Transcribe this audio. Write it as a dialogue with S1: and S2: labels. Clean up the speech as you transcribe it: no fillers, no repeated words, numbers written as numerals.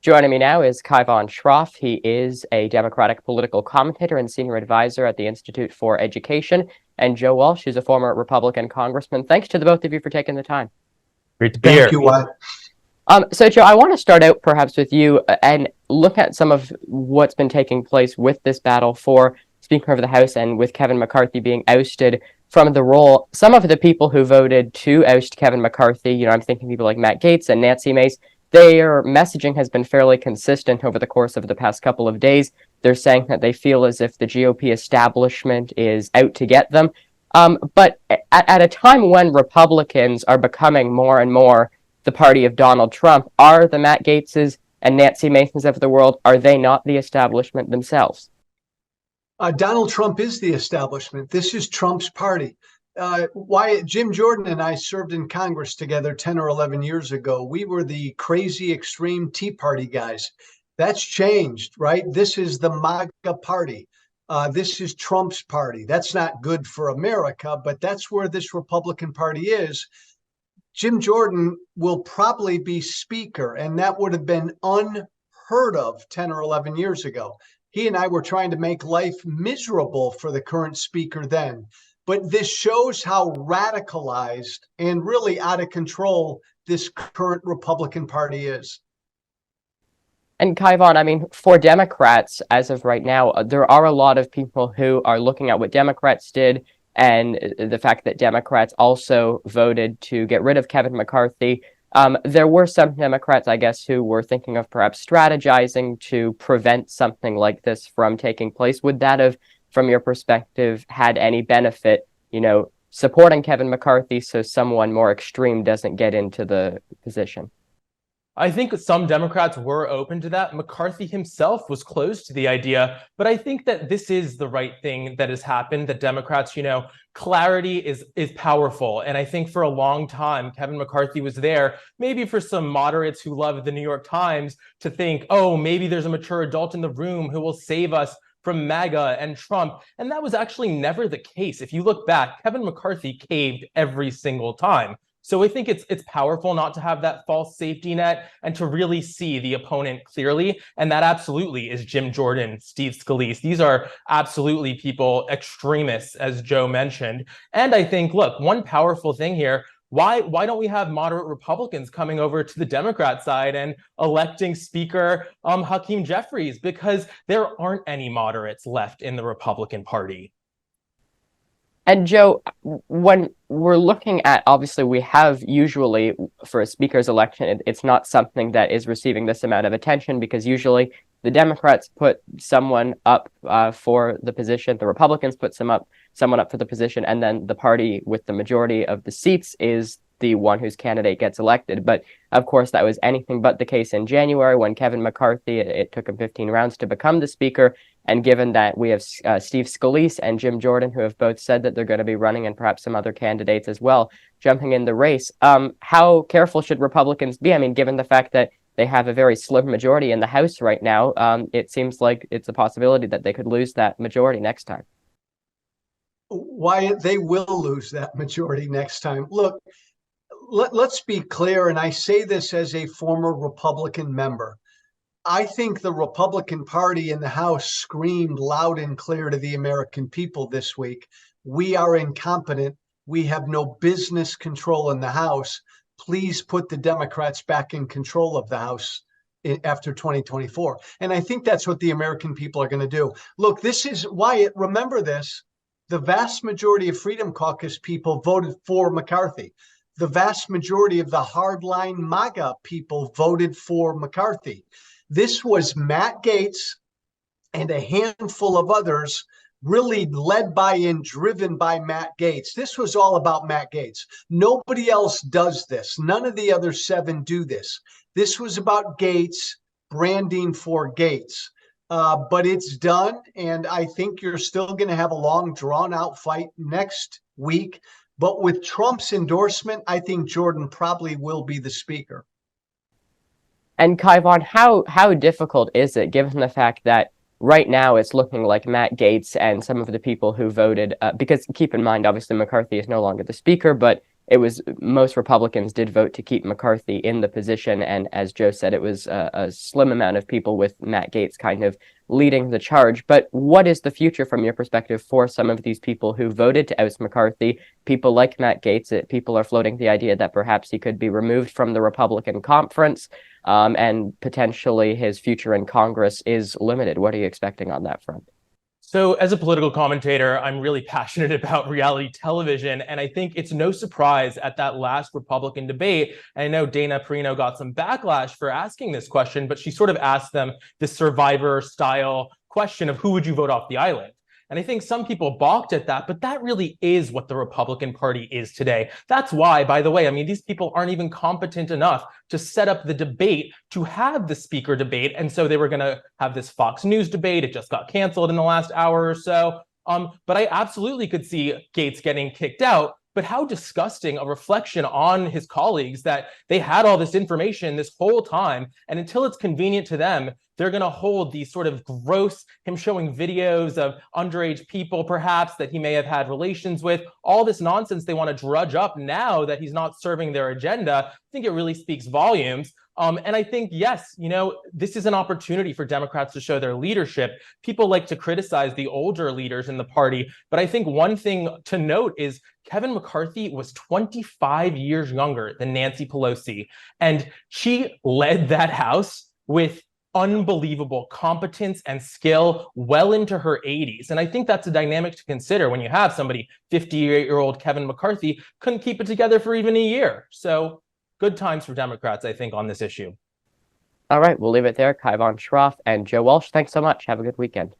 S1: Joining me now is Kaivan Shroff. He is a Democratic political commentator and senior advisor at the Institute for Education. And Joe Walsh, who's a former Republican congressman. Thanks to the both of you for taking the time.
S2: Great to be here.
S3: Thank you, Wyatt.
S1: So, Joe, I want to start out perhaps with you and look at some of what's been taking place with this battle for Speaker of the House and with Kevin McCarthy being ousted from the role. Some of the people who voted to oust Kevin McCarthy, I'm thinking people like Matt Gaetz and Nancy Mace, their messaging has been fairly consistent over the course of the past couple of days. They're saying that they feel as if the GOP establishment is out to get them. But at a time when Republicans are becoming more and more the party of Donald Trump, are the Matt Gaetzes and Nancy Masons of the world, are they not the establishment themselves?
S3: Donald Trump is the establishment. This is Trump's party. Wyatt, Jim Jordan and I served in Congress together 10 or 11 years ago. We were the crazy, extreme Tea Party guys. That's changed, right? This is the MAGA party. This is Trump's party. That's not good for America, but that's where this Republican Party is. Jim Jordan will probably be speaker, and that would have been unheard of 10 or 11 years ago. He and I were trying to make life miserable for the current speaker then. But this shows how radicalized and really out of control this current Republican Party is.
S1: And Kaivan, for Democrats, as of right now, there are a lot of people who are looking at what Democrats did and the fact that Democrats also voted to get rid of Kevin McCarthy. There were some Democrats, I guess, who were thinking of perhaps strategizing to prevent something like this from taking place. Would that have, from your perspective, had any benefit, supporting Kevin McCarthy so someone more extreme doesn't get into the position?
S2: I think some Democrats were open to that. McCarthy himself was close to the idea, but I think that this is the right thing that has happened, that Democrats, clarity is powerful. And I think for a long time, Kevin McCarthy was there, maybe for some moderates who love the New York Times to think, oh, maybe there's a mature adult in the room who will save us from MAGA and Trump. And that was actually never the case. If you look back, Kevin McCarthy caved every single time. So I think it's powerful not to have that false safety net and to really see the opponent clearly. And that absolutely is Jim Jordan, Steve Scalise. These are absolutely people, extremists, as Joe mentioned. And I think, look, one powerful thing here, why don't we have moderate Republicans coming over to the Democrat side and electing Speaker Hakeem Jeffries? Because there aren't any moderates left in the Republican Party.
S1: And Joe, when we're looking at, obviously, we have usually for a speaker's election, it's not something that is receiving this amount of attention because usually the Democrats put someone up for the position, the Republicans put someone up for the position, and then the party with the majority of the seats is the one whose candidate gets elected. But of course, that was anything but the case in January when Kevin McCarthy, it took him 15 rounds to become the speaker. And given that we have Steve Scalise and Jim Jordan, who have both said that they're going to be running, and perhaps some other candidates as well, jumping in the race, how careful should Republicans be? Given the fact that they have a very slim majority in the House right now, it seems like it's a possibility that they could lose that majority next time.
S3: Why they will lose that majority next time. Look, let's be clear, and I say this as a former Republican member. I think the Republican Party in the House screamed loud and clear to the American people this week. We are incompetent. We have no business control in the House. Please put the Democrats back in control of the House after 2024. And I think that's what the American people are going to do. Look, this is Wyatt. Remember this. The vast majority of Freedom Caucus people voted for McCarthy. The vast majority of the hardline MAGA people voted for McCarthy. This was Matt Gaetz and a handful of others really led by and driven by Matt Gaetz. This was all about Matt Gaetz. Nobody else does this. None of the other 7 do this. This was about Gaetz, branding for Gaetz. But it's done, and I think you're still going to have a long, drawn-out fight next week. But with Trump's endorsement, I think Jordan probably will be the speaker.
S1: And Kaivan, how difficult is it, given the fact that right now it's looking like Matt Gaetz and some of the people who voted, because keep in mind, obviously McCarthy is no longer the speaker, but it was most Republicans did vote to keep McCarthy in the position. And as Joe said, it was a slim amount of people with Matt Gaetz kind of leading the charge. But what is the future from your perspective for some of these people who voted to oust McCarthy? People like Matt Gaetz, people are floating the idea that perhaps he could be removed from the Republican conference, and potentially his future in Congress is limited. What are you expecting on that front?
S2: So as a political commentator, I'm really passionate about reality television. And I think it's no surprise at that last Republican debate, and I know Dana Perino got some backlash for asking this question, but she sort of asked them this Survivor style question of who would you vote off the island? And I think some people balked at that, but that really is what the Republican Party is today. That's why, by the way, I mean, these people aren't even competent enough to set up the debate to have the speaker debate. And so they were going to have this Fox News debate. It just got canceled in the last hour or so. But I absolutely could see Gaetz getting kicked out. But how disgusting a reflection on his colleagues that they had all this information this whole time. And until it's convenient to them, they're going to hold these sort of gross, him showing videos of underage people, perhaps, that he may have had relations with, all this nonsense they want to drudge up now that he's not serving their agenda. I think it really speaks volumes. And I think, yes, this is an opportunity for Democrats to show their leadership. People like to criticize the older leaders in the party, but I think one thing to note is Kevin McCarthy was 25 years younger than Nancy Pelosi, and she led that House with unbelievable competence and skill well into her 80s. And I think that's a dynamic to consider when you have somebody, 58-year-old Kevin McCarthy, couldn't keep it together for even a year. So good times for Democrats, I think, on this issue.
S1: All right, we'll leave it there. Kaivan, Shroff, and Joe Walsh, thanks so much. Have a good weekend.